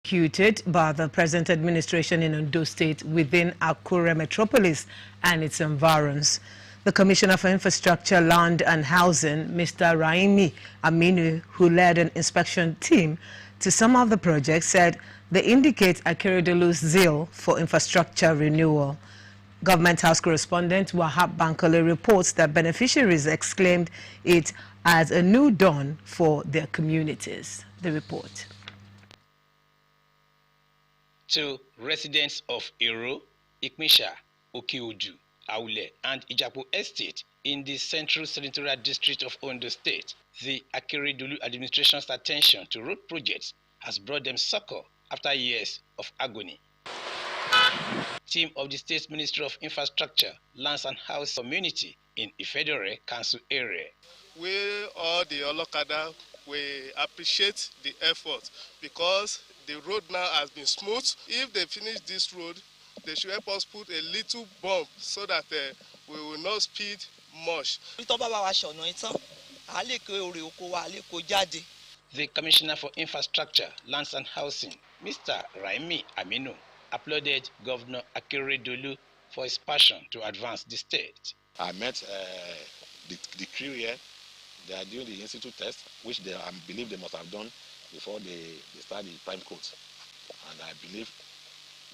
executed by the present administration in Ondo State within Akure metropolis and its environs. The Commissioner for Infrastructure, Land and Housing, Mr. Raimi Aminu, who led an inspection team to some of the projects, said they indicate Akeredolu's zeal for infrastructure renewal. Government House correspondent Wahab Bankole reports that beneficiaries exclaimed it as a new dawn for their communities. The report. To residents of Iro, Ikmisha, Okiodu, Aule, and Ijapu Estate in the central senatorial district of Ondo State, the Akeredolu administration's attention to road projects has brought them succor after years of agony. Team of the State's Ministry of Infrastructure, Lands and House Community in Ifedore Council area. We, all the Olokada, we appreciate the effort because the road now has been smooth. If they finish this road, they should help us put a little bump so that we will not speed much. The Commissioner for Infrastructure, Lands and Housing, Mr. Raimi Aminu, applauded Governor Akeredolu for his passion to advance the state. I met the crew here. They are doing the institute test, which I believe they must have done before they start the prime court. And I believe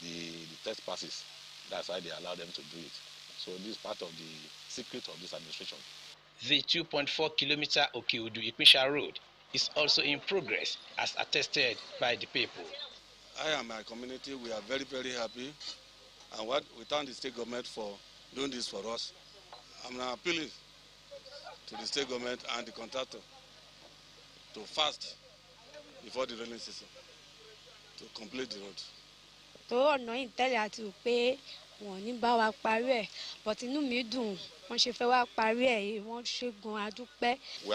the test passes. That's why they allow them to do it. So this is part of the secret of this administration. The 2.4-kilometer Okiodu-Ikmisha road is also in progress, as attested by the people. I and my community, we are very, very happy. And we thank the state government for doing this for us. I'm now appealing to the state government and the contractor to fast before the rainy season to complete the road. We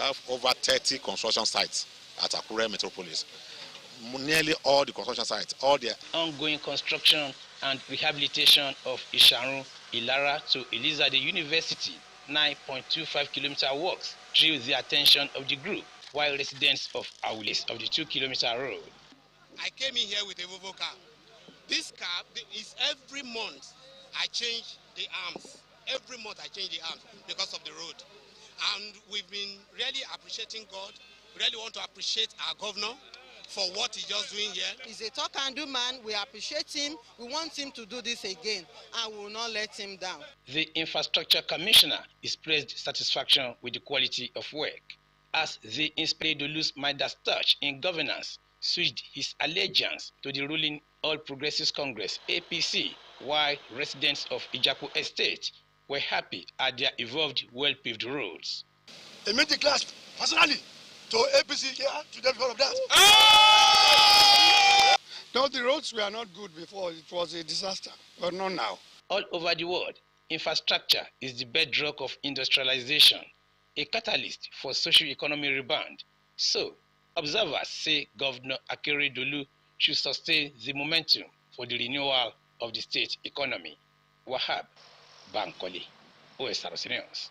have over 30 construction sites at Akure metropolis. Nearly all the construction sites, all the ongoing construction and rehabilitation of Isharu, Ilara to Elizade University 9.25-kilometer works drew the attention of the group, while residents of Aulis of the 2-kilometer road. I came in here with a Volvo car. This car is every month I change the arms. Every month I change the arms because of the road. And we've been really appreciating God. We really want to appreciate our governor for what he's just doing here. He's a talk and do man. We appreciate him. We want him to do this again, and we will not let him down. The Infrastructure Commissioner expressed satisfaction with the quality of work, as the Akeredolu's Midas touch in governance switched his allegiance to the ruling All Progressives Congress (APC), while residents of Ijapu Estate were happy at their evolved, well-paved roads. A middle class, personally, to APC here to develop that. No, the roads were not good before. It was a disaster, but not now. All over the world, infrastructure is the bedrock of industrialization, a catalyst for socio-economic rebound. So, observers say Governor Akeredolu should sustain the momentum for the renewal of the state economy. Wahab Bankole, Osrc News.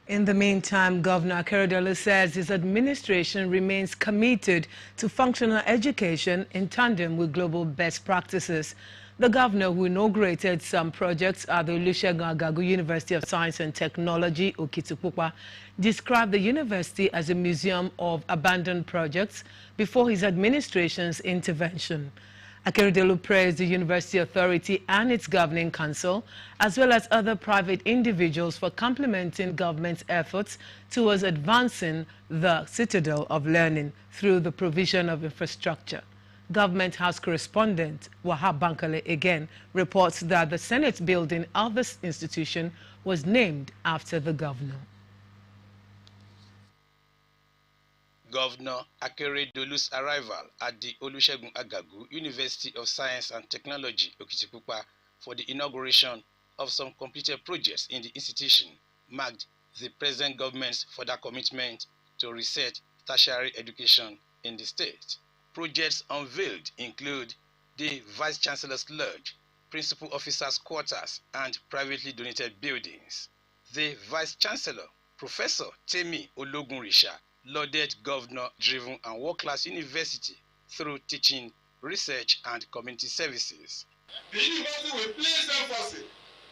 In the meantime, Governor Akeredolu says his administration remains committed to functional education in tandem with global best practices. The governor, who inaugurated some projects at the Olusegun Agagu University of Science and Technology, Okitipupa, described the university as a museum of abandoned projects before his administration's intervention. Akeredolu praised the University Authority and its governing council, as well as other private individuals, for complementing government's efforts towards advancing the citadel of learning through the provision of infrastructure. Government House correspondent Wahab Bankole again reports that the Senate building of this institution was named after the governor. Governor Akeredolu's arrival at the Olusegun Agagu University of Science and Technology, Okitipupa, for the inauguration of some completed projects in the institution marked the present government's further commitment to research tertiary education in the state. Projects unveiled include the Vice Chancellor's Lodge, Principal Officers' Quarters, and privately donated buildings. The Vice Chancellor, Professor Temi Ologunrisha, lauded governor-driven and world-class university through teaching research and community services. The university will place emphasis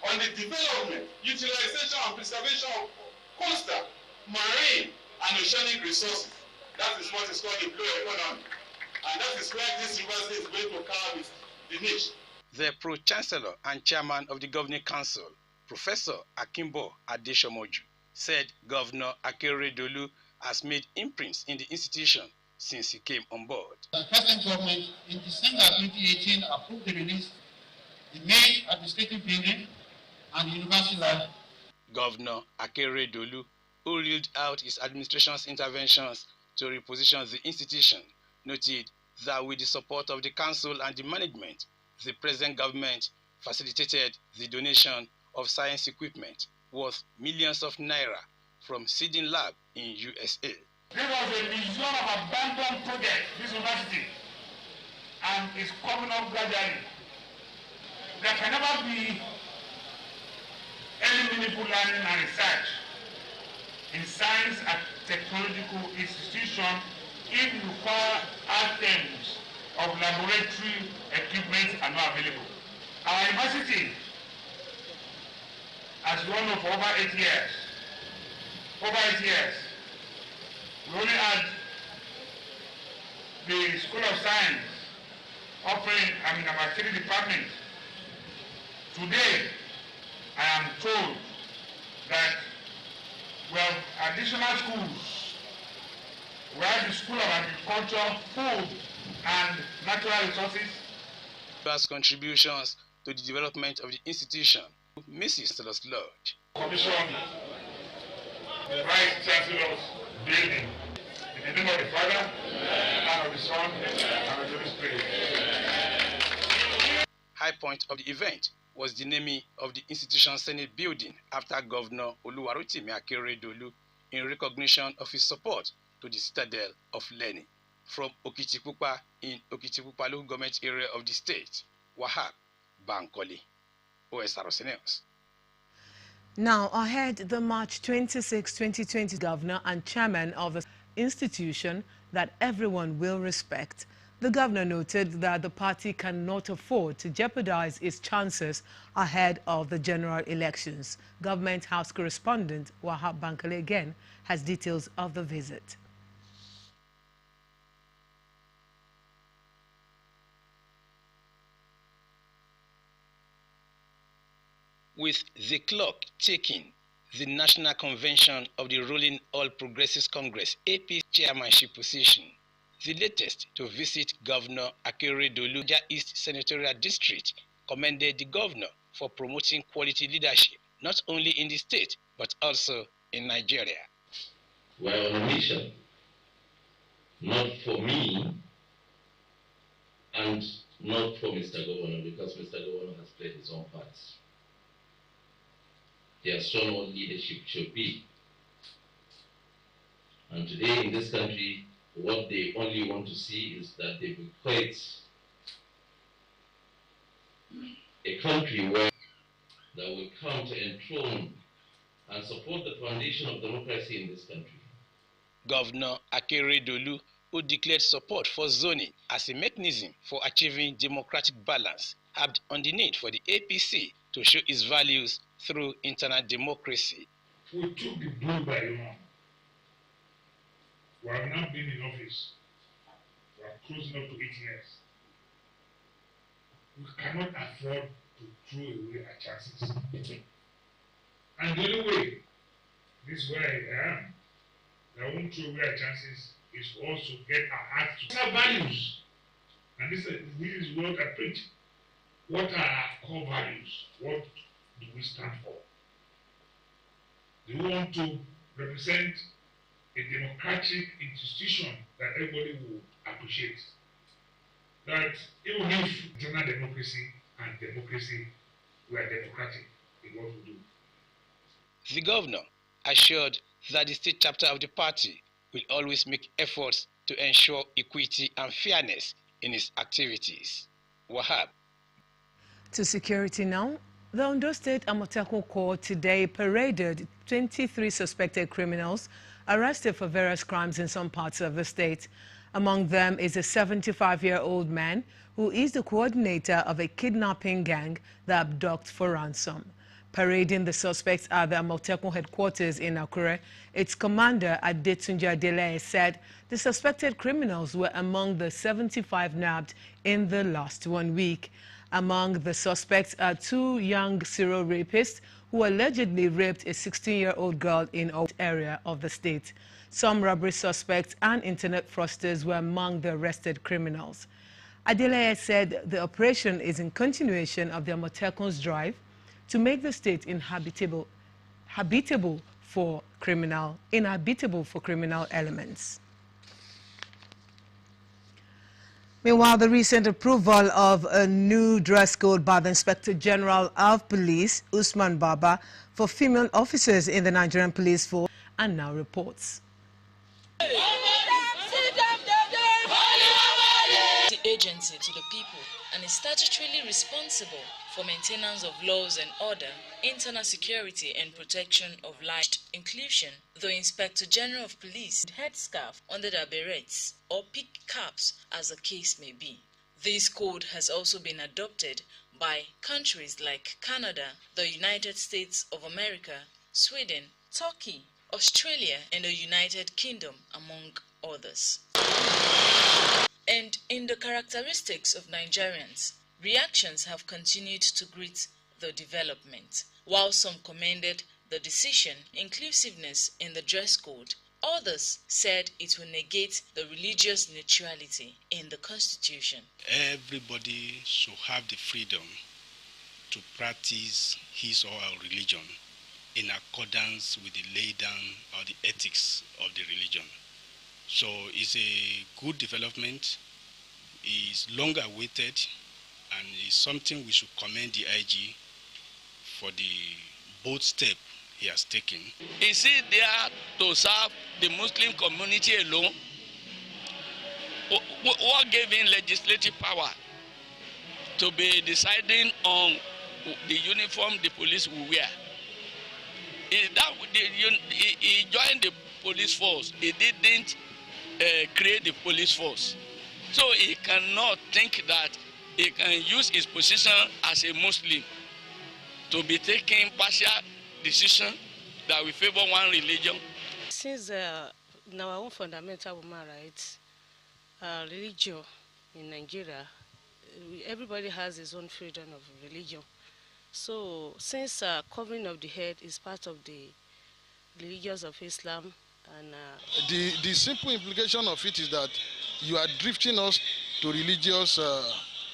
on the development, utilization and preservation of coastal, marine and oceanic resources. That is what is called the blue economy. And that is where this university is going to carve the niche. The Pro-Chancellor and Chairman of the Governing Council, Professor Akimbo Adeshomoju, said Governor Akeredolu has made imprints in the institution since he came on board. The present government in December 2018 approved the release the main administrative building and the university lab. Governor Akeredolu, who reeled out his administration's interventions to reposition the institution, noted that with the support of the council and the management, the present government facilitated the donation of science equipment worth millions of naira from Seeding Lab in USA. There was a museum of abandoned project, this university, and it's coming up gradually. There can never be any meaningful learning and research in science and technological institutions if you require items of laboratory equipment are not available. Our university has run for over 8 years. We only had the School of Science offering about 3 departments. Today, I am told that we have additional schools. We have the School of Agriculture, Food and Natural Resources. Plus contributions to the development of the institution, Mrs. Celos Lodge. Commission the Vice Chancellor's building. In the name of the Father, and of the Son, and of the Holy Spirit. High point of the event was the naming of the institution's Senate building after Governor Oluwarotimi Akeredolu in recognition of his support to the citadel of learning. From Okitipupa in Okitipupa local government area of the state, Wahab Bankole, Osrc News. Now ahead, the March 26, 2020 governor and chairman of the institution that everyone will respect. The governor noted that the party cannot afford to jeopardize its chances ahead of the general elections. Government House correspondent Wahab Bankole again has details of the visit. With the clock ticking, the National Convention of the ruling All Progressives Congress AP chairmanship position, the latest to visit Governor Akeredolu East Senatorial District, commended the governor for promoting quality leadership not only in the state but also in Nigeria. We are on a mission, not for me and not for Mr. Governor, because Mr. Governor has played his own part. He has shown what leadership should be. And today in this country, what they only want to see is that they will create a country where that will come to enthrone and support the foundation of democracy in this country. Governor Akeredolu, who declared support for zoning as a mechanism for achieving democratic balance, harped on the need for the APC to show its values through internal democracy. We took the bull by the horn. We have not been in office. We are closing up to 8 years. We cannot afford to throw away our chances. And the only way, this is where I am, that won't throw away our chances is also get our acts to our values. And this is what I preach. What are our core values? What do we stand for? Do we want to represent a democratic institution that everybody will appreciate? That even if internal democracy and democracy, we are democratic in what we do. The governor assured that the state chapter of the party will always make efforts to ensure equity and fairness in its activities. Wahab. To security now. The Ondo State Amotekun Court today paraded 23 suspected criminals arrested for various crimes in some parts of the state. Among them is a 75-year-old man who is the coordinator of a kidnapping gang that abducts for ransom. Parading the suspects at the Amotekun headquarters in Akure, its commander Adetunja Adeleye said the suspected criminals were among the 75 nabbed in the last 1 week. Among the suspects are 2 young serial rapists who allegedly raped a 16-year-old girl in an area of the state. Some robbery suspects and internet fraudsters were among the arrested criminals. Adeleye said the operation is in continuation of the Amotekun's drive to make the state inhabitable for criminal elements. Meanwhile, the recent approval of a new dress code by the Inspector General of Police, Usman Baba, for female officers in the Nigerian Police Force, and now reports. The agency to the people and is statutorily responsible for maintenance of laws and order, internal security and protection of life, inclusion. The Inspector General of Police headscarf under their berets or peak caps as the case may be. This code has also been adopted by countries like Canada, the United States of America, Sweden, Turkey, Australia and the United Kingdom, among others. And in the characteristics of Nigerians, reactions have continued to greet the development. While some commended the decision, inclusiveness in the dress code, others said it will negate the religious neutrality in the Constitution. Everybody should have the freedom to practice his or her religion in accordance with the lay down or the ethics of the religion. So it's a good development, it's long awaited, and it's something we should commend the IG for the bold step he has taken. Is he there to serve the Muslim community alone? What gave him legislative power to be deciding on the uniform the police will wear? He joined the police force. He didn't create the police force. So he cannot think that he can use his position as a Muslim to be taking partial decision that will favor one religion. Since in our own fundamental human rights, religion in Nigeria, everybody has his own freedom of religion. So since covering of the head is part of the religions of Islam, and the simple implication of it is that you are drifting us to religious,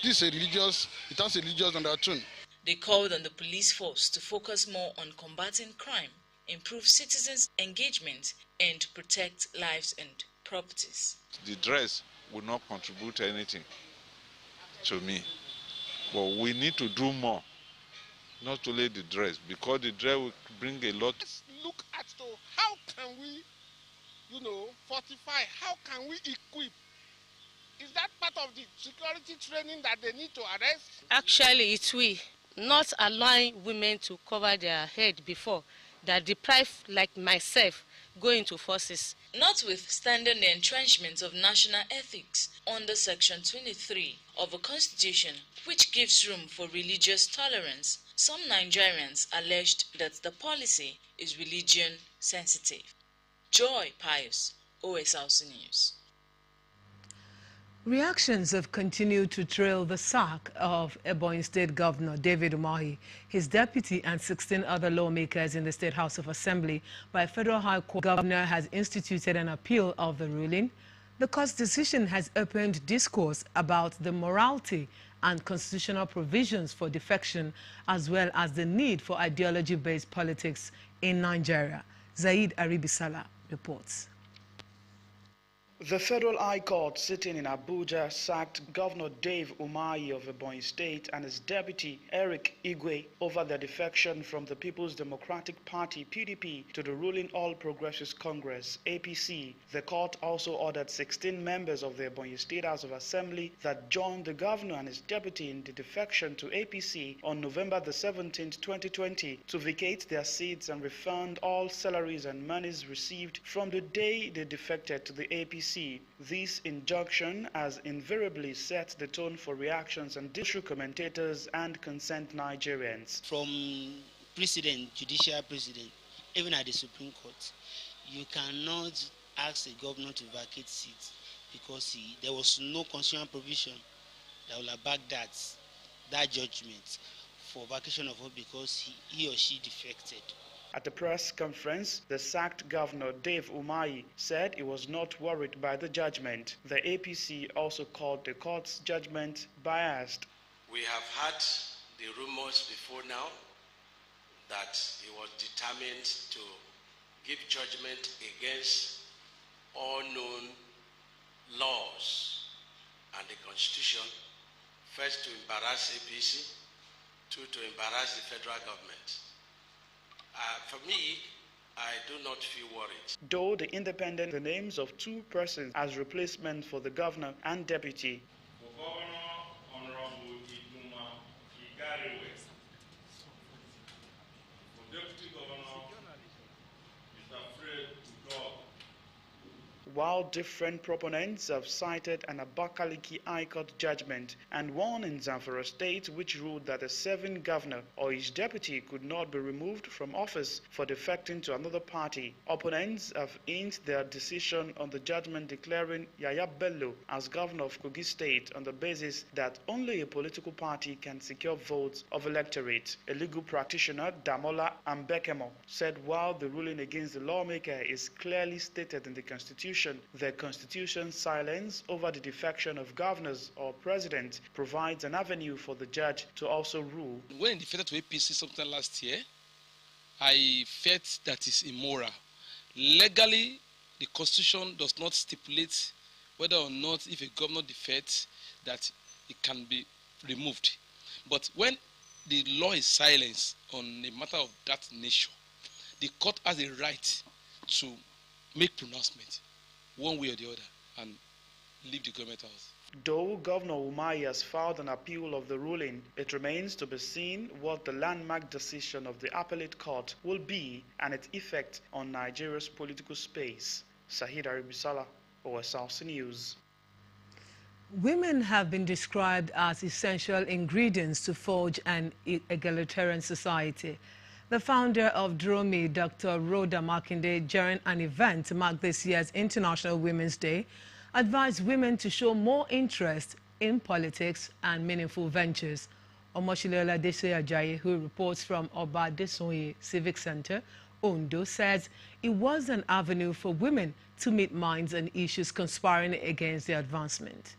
it has a religious undertone. They called on the police force to focus more on combating crime, improve citizens' engagement, and protect lives and properties. The dress will not contribute anything to me, but we need to do more, not only the dress, because the dress will bring a lot. Let's look at how can we, fortify, how can we equip? Is that part of the security training that they need to arrest? actually it will not allowing women to cover their head before that deprive like myself go into forces. Notwithstanding the entrenchment of national ethics under Section 23 of the Constitution, which gives room for religious tolerance, some Nigerians alleged that the policy is religion sensitive. Joy Pius, OSRC News. Reactions have continued to trail the sack of Ebonyi State Governor David Umahi, his deputy and 16 other lawmakers in the State House of Assembly by a federal high court. The governor has instituted an appeal of the ruling. The court's decision has opened discourse about the morality and constitutional provisions for defection, as well as the need for ideology-based politics in Nigeria. Zaid Aribisala reports. The Federal High Court sitting in Abuja sacked Governor Dave Umahi of Ebonyi State and his deputy Eric Igwe over their defection from the People's Democratic Party (PDP) to the ruling All Progressives Congress (APC). The court also ordered 16 members of the Ebonyi State House of Assembly that joined the governor and his deputy in the defection to APC on November the 17th, 2020 to vacate their seats and refund all salaries and monies received from the day they defected to the APC. APC, this injunction has invariably set the tone for reactions and district commentators and concerned Nigerians. From president, judicial president, even at the Supreme Court, you cannot ask a governor to vacate seats because there was no constitutional provision that will back that judgment for vacation of office because he or she defected. At the press conference, the sacked governor Dave Umahi said he was not worried by the judgment. The APC also called the court's judgment biased. We have had the rumors before now that he was determined to give judgment against all known laws and the Constitution, first to embarrass APC, two, to embarrass the federal government. For me, I do not feel worried. Though the independent, the names of two persons as replacement for the governor and deputy. For Governor Honorable Iduma Igariwe, for Deputy Governor Mr. Fred Udog. While different proponents have cited an Abakaliki High Court judgment and one in Zamfara State which ruled that a serving governor or his deputy could not be removed from office for defecting to another party, opponents have hinged their decision on the judgment declaring Yaya Bello as governor of Kogi State on the basis that only a political party can secure votes of electorate. A legal practitioner, Damola Ambekemo, said while the ruling against the lawmaker is clearly stated in the Constitution, the Constitution's silence over the defection of governors or president provides an avenue for the judge to also rule. When I defected to APC sometime last year, I felt that is immoral. Legally, the Constitution does not stipulate whether or not if a governor defects that it can be removed. But when the law is silenced on a matter of that nature, the court has a right to make pronouncement one way or the other and leave the government house. Though Governor Umahi has filed an appeal of the ruling, it remains to be seen what the landmark decision of the appellate court will be and its effect on Nigeria's political space. Sahid Aribisala, Osrc News. Women have been described as essential ingredients to forge an egalitarian society. The founder of DROMI, Dr. Rhoda Makinde, during an event to mark this year's International Women's Day, advised women to show more interest in politics and meaningful ventures. Omoshilela Dese Ajayi, who reports from Oba Desonye Civic Center, Ondo, says it was an avenue for women to meet minds and issues conspiring against their advancement.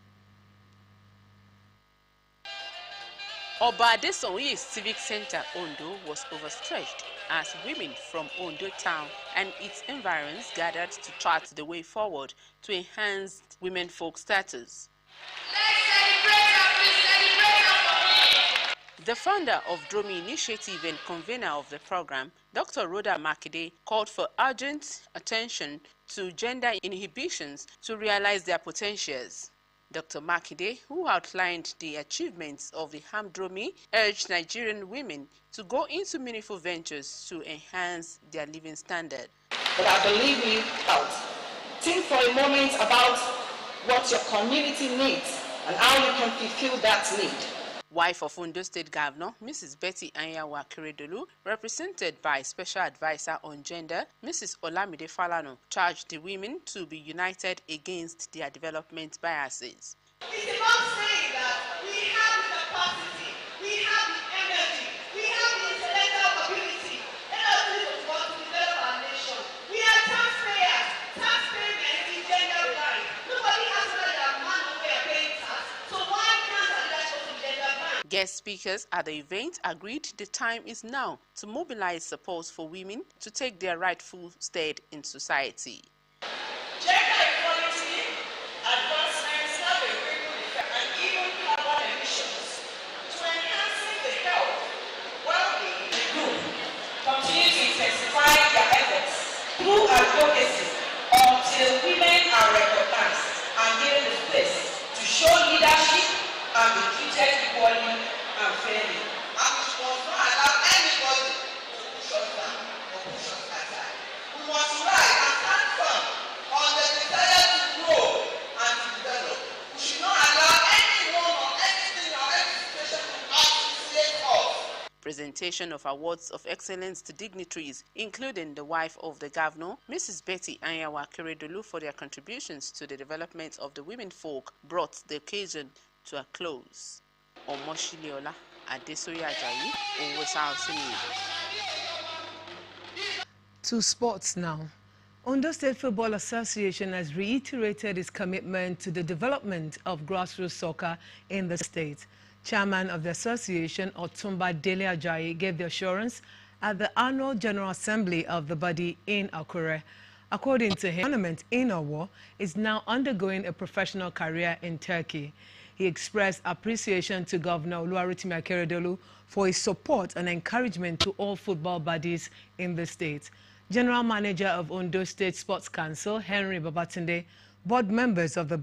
Oba Desonye Civic Center, Ondo, was overstretched as women from Ondo town and its environs gathered to chart the way forward to enhance women folk status. The founder of DROMI Initiative and convener of the program, Dr. Rhoda Makinde, called for urgent attention to gender inhibitions to realize their potentials. Dr. Makinde, who outlined the achievements of the DROMI, urged Nigerian women to go into meaningful ventures to enhance their living standard. But I believe we out. Think for a moment about what your community needs and how you can fulfill that need. Wife of Ondo State Governor, Mrs. Betty Anyanwu Akeredolu, represented by Special Advisor on Gender, Mrs. Olamide Falano, charged the women to be united against their development biases. It's about saying that we have the capacity, we have the energy, we have the intellectual ability, let us do it to develop our nation. We are taxpayers, taxpayers in gender blind. Nobody has said that man over there paying tax, so why can't I let us be gender blind? Guest speakers at the event agreed the time is now to mobilize support for women to take their rightful stead in society. Gender equality, advancements have a ripple effect and even carbon emissions to enhancing the health, well-being. The group continue to intensify their efforts through advocacy until women are recognized and given the space to show leadership and be treated equally and fairly. And we must not allow anybody to push us down or push us aside. We must rise and stand firm on the desire to grow Presentation of awards of excellence to dignitaries, including the wife of the governor, Mrs. Betty Anyawa Keredolu, for their contributions to the development of the women folk, brought the occasion to a close. Omoshiliola Adesoya Ajayi, Osrc. To sports now. Ondo State Football Association has reiterated its commitment to the development of grassroots soccer in the state. Chairman of the association, Otumba Dele Ajayi, gave the assurance at the annual General Assembly of the body in Akure. According to him, the tournament in Owo is now undergoing a professional career in Turkey. He expressed appreciation to Governor Oluwarotimi Akeredolu for his support and encouragement to all football bodies in the state. General Manager of Ondo State Sports Council, Henry Babatunde, board members of the